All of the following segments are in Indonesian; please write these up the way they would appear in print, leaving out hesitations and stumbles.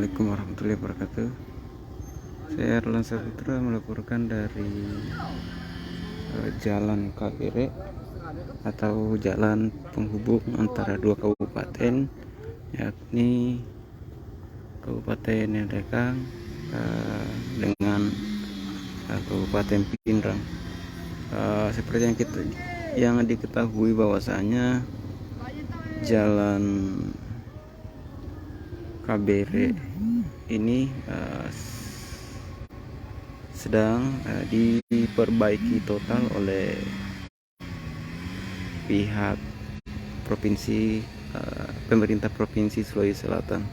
Assalamualaikum warahmatullahi wabarakatuh. Saya Erlan Saputra melaporkan dari Jalan Kabere atau jalan penghubung antara dua kabupaten, yakni Kabupaten Ngendekang dengan Kabupaten Pindrang. Seperti yang diketahui bahwasanya jalan Kabere ini sedang diperbaiki total oleh pihak provinsi, pemerintah Provinsi Sulawesi Selatan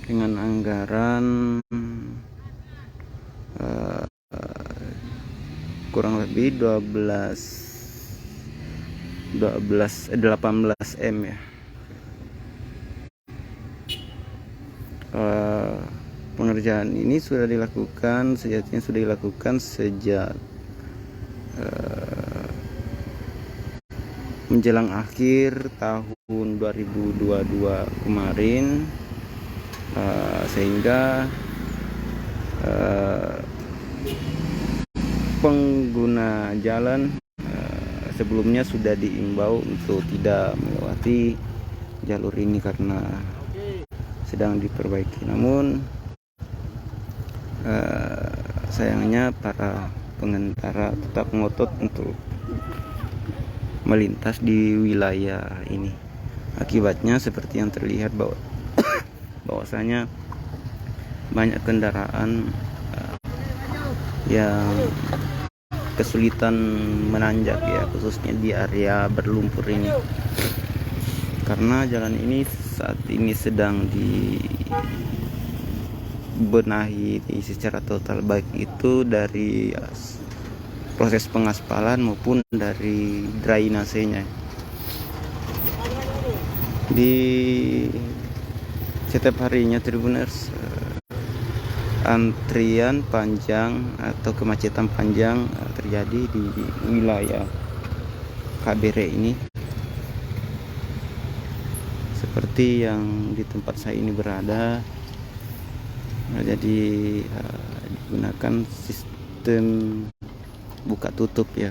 dengan anggaran kurang lebih 18 M ya. Pengerjaan ini sejatinya sudah dilakukan sejak menjelang akhir tahun 2022 kemarin, sehingga pengguna jalan sebelumnya sudah diimbau untuk tidak melewati jalur ini karena sedang diperbaiki. Namun sayangnya para pengendara tetap ngotot untuk melintas di wilayah ini. Akibatnya seperti yang terlihat bahwasanya banyak kendaraan yang kesulitan menanjak ya, khususnya di area berlumpur ini, karena jalan ini saat ini sedang dibenahi secara total, baik itu dari proses pengaspalan maupun dari drainasenya. Di setiap harinya Tribuners, antrian panjang atau kemacetan panjang terjadi di wilayah Kabere ini, seperti yang di tempat saya ini berada. Jadi digunakan sistem buka tutup ya.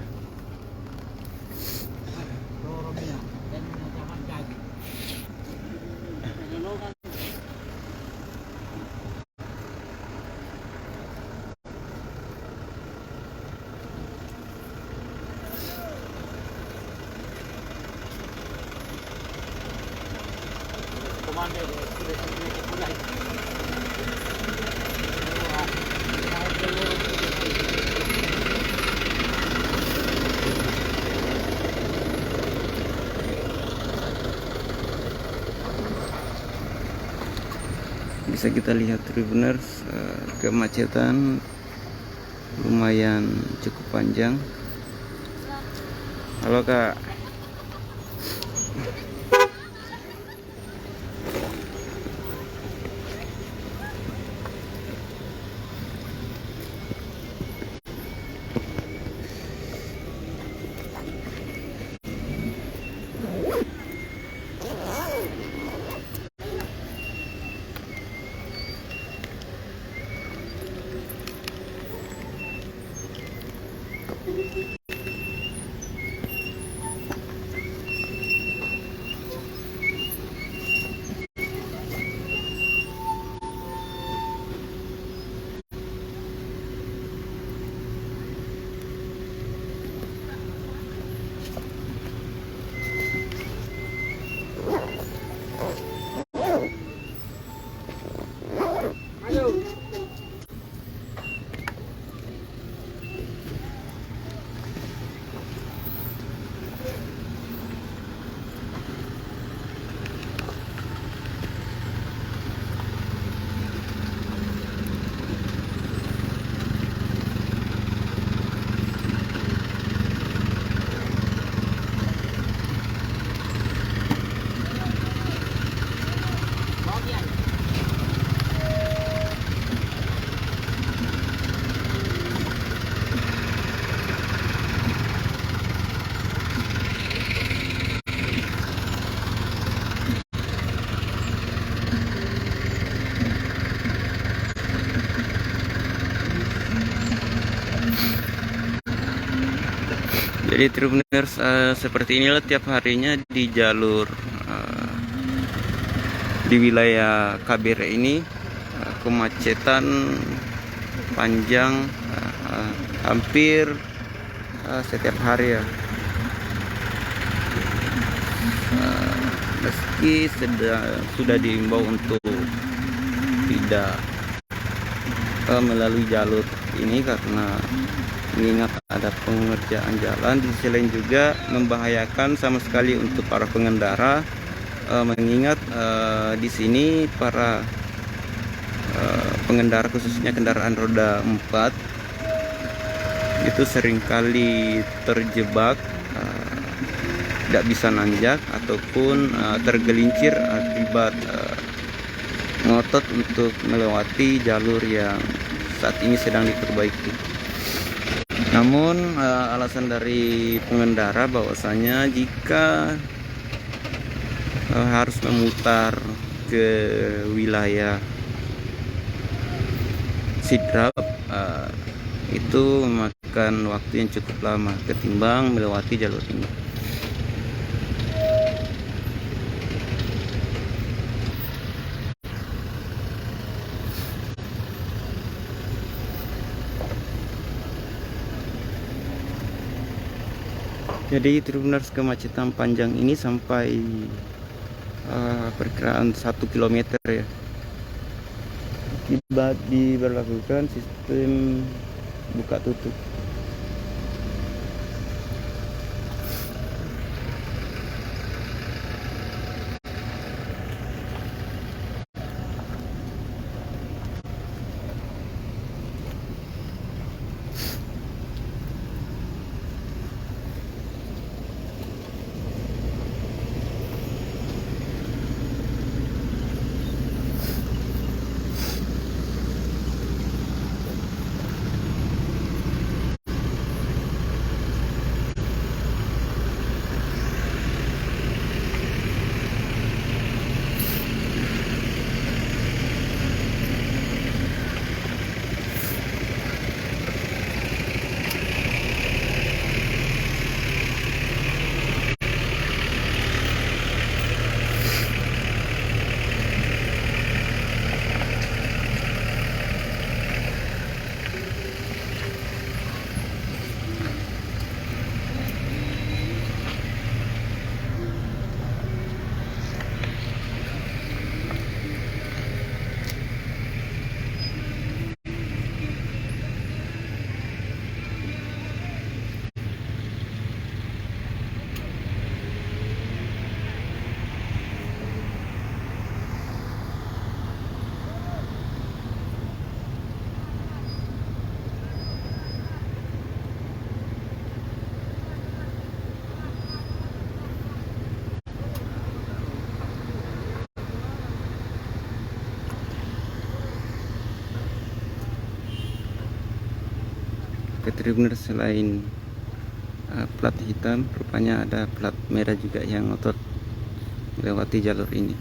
Bisa kita lihat Tribuners, kemacetan lumayan cukup panjang. Halo Kak. Jadi Tribuners, seperti inilah tiap harinya di jalur di wilayah KBR ini, kemacetan panjang hampir setiap hari ya. Meski sudah diimbau untuk tidak melalui jalur ini karena mengingat ada pengerjaan jalan, di sisi lain juga membahayakan sama sekali untuk para pengendara, mengingat di sini para pengendara khususnya kendaraan roda 4 itu seringkali terjebak, tidak bisa nanjak ataupun tergelincir akibat ngotot untuk melewati jalur yang saat ini sedang diperbaiki. Namun alasan dari pengendara bahwasanya jika harus memutar ke wilayah Sidrap, itu memakan waktu yang cukup lama ketimbang melewati jalur ini. Jadi Tribuners, kemacetan panjang ini sampai perkiraan 1 km ya. Akibat diberlakukan sistem buka tutup. Tribuners, selain plat hitam, rupanya ada plat merah juga yang ngotot melewati jalur ini.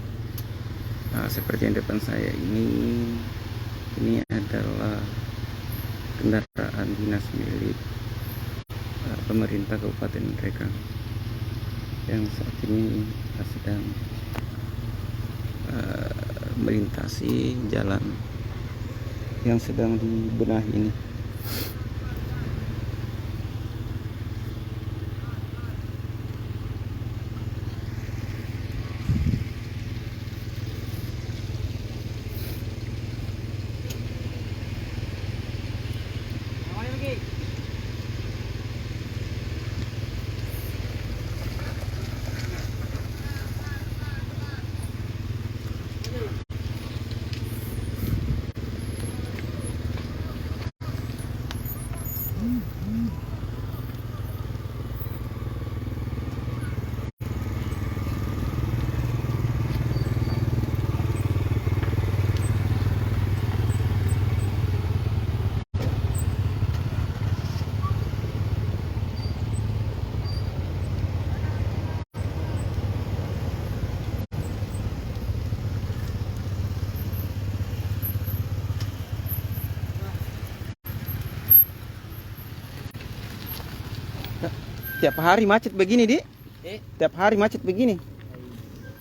Seperti yang depan saya ini adalah kendaraan dinas milik pemerintah Kabupaten Nrekang yang saat ini sedang melintasi jalan yang sedang dibenahi ini. Tiap hari macet begini, Di? Tiap hari macet begini.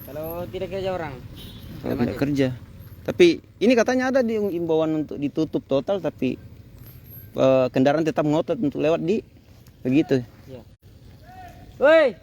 Kalau tidak kerja orang. Kalau tidak kerja. Tapi ini katanya ada di imbauan untuk ditutup total, tapi kendaraan tetap ngotot untuk lewat di begitu. Iya. Woi,